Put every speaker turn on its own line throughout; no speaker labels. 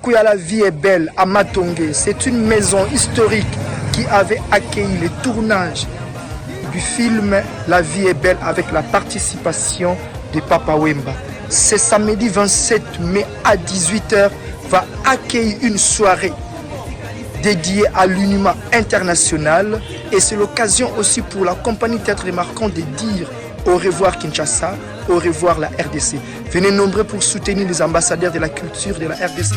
Kakuya, la vie est belle à Matongé. C'est une maison historique qui avait accueilli les tournages du film La vie est belle avec la participation de Papa Wemba. C'est samedi 27 mai à 18h va accueillir une soirée dédiée à l'Unima international et c'est l'occasion aussi pour la compagnie Théâtre Remarquant de dire au revoir Kinshasa, au revoir la RDC. Venez nombreux pour soutenir les ambassadeurs de la culture de la RDC.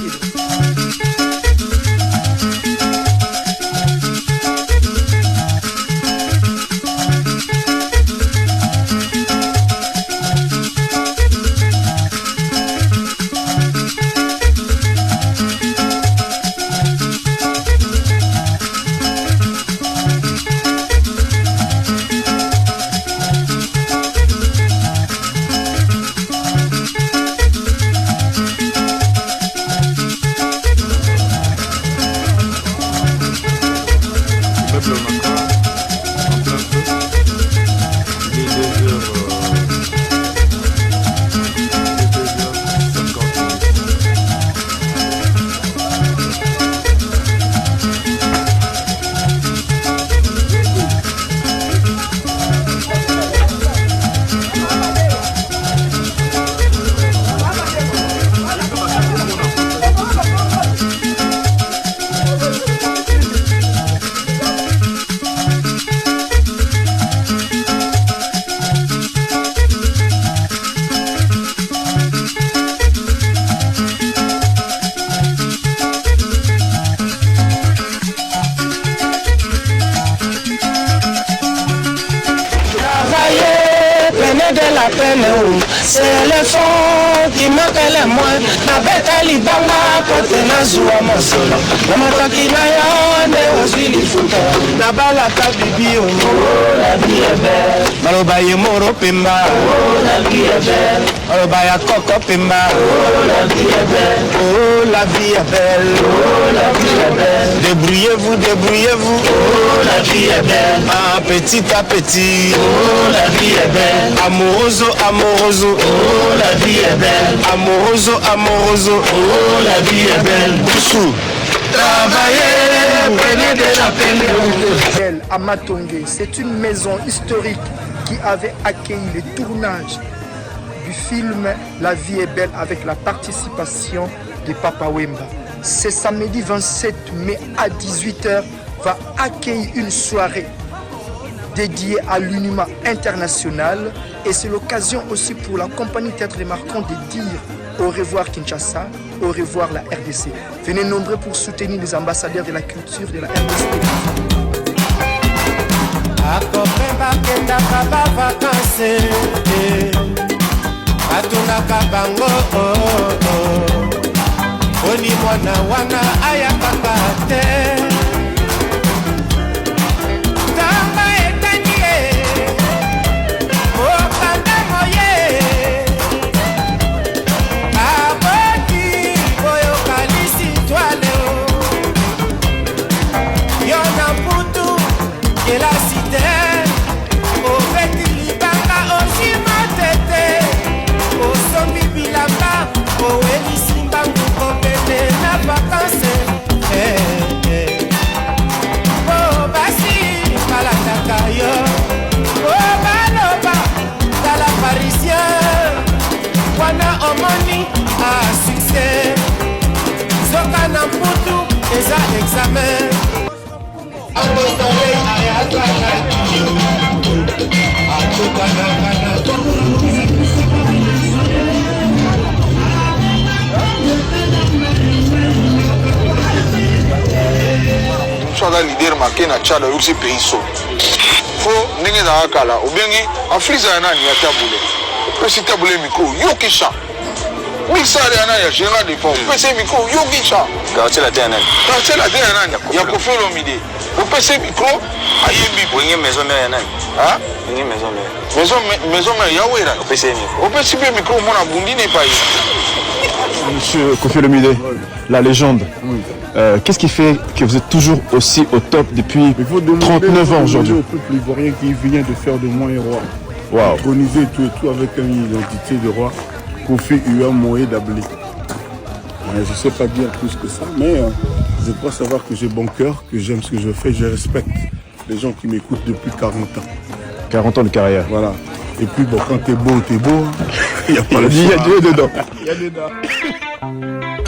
C'est le fond qui manque le moins. Na beta libanga kote na zuwa mosolo. Na motoki na yo nde ozwi lifuta. Na balaka bibi onyo. Oh, la vie est belle. Maloba ye moro pemba. Oh, la vie est belle. Maloba ya koko pemba. Oh, la vie est belle. Oh, la vie est belle. Oh, la vie est belle. Débrouillez-vous, débrouillez-vous. Oh, la vie est belle. Ah, petit à petit. Oh, la vie est belle. Amoroso, amoroso. Oh, la vie est belle. Amoroso, amoroso. Oh, la vie est belle. Boussou. Travaillez, prenez de la peine.
À Matongé, c'est une maison historique qui avait accueilli les tournages du film La vie est belle avec la participation de Papa Wemba. C'est samedi 27 mai à 18h va accueillir une soirée dédiée à l'Unima international et c'est l'occasion aussi pour la compagnie Théâtre Remarquant de dire au revoir Kinshasa, au revoir la RDC. Venez nombreux pour soutenir les ambassadeurs de la culture de la RDC.
Akopemba kenda kaba vacances Atunaka bango Oni mwana wana ayakaka te Tamba etanie Okanda moye Aboti boyo kalisi toile Yona mputu Kela cité Au feti libanga Osima tete Au sombi bilamba Au elisi mbangu Kopete na vacances Oh basi Malataka yo Oh baloba Dala parisien Wana omoni A succès Zoka na mputu Eza examen
Soit leader marqué na Tchad ou ce pays so. Faut n'engue dans kala ou bien Afrique ça na ni atabule. Pesi tabule miko yokisha. Mixa de ana ya général de fond. Pesi miko yokisha.
Quartier la terre.
Quartier la terre na ya ko faire l'omide. Au pesi micro ayembi
Bonye maison mère nani.
Hein?
Bonye maison mère.
Maison mère yawera.
Au pesi micro.
Au pesi micro mona bundi n'est pas.
Monsieur Kofi Olomide, la légende. Oui. Qu'est-ce qui fait que vous êtes toujours aussi au top depuis 39 ans aujourd'hui?
Au peuple ivoirien qui vient de faire de moi un roi.
Wow.
Intronisé tout et tout avec une identité de roi. Kofi Uwa Moé Dablé. Je ne sais pas dire plus que ça, mais je crois savoir que j'ai bon cœur, que j'aime ce que je fais, je respecte les gens qui m'écoutent depuis 40 ans.
40 ans de carrière.
Voilà. Et puis bon, quand t'es beau, il n'y a pas le choix.
Il y a Dieu dedans.
Il y a dedans.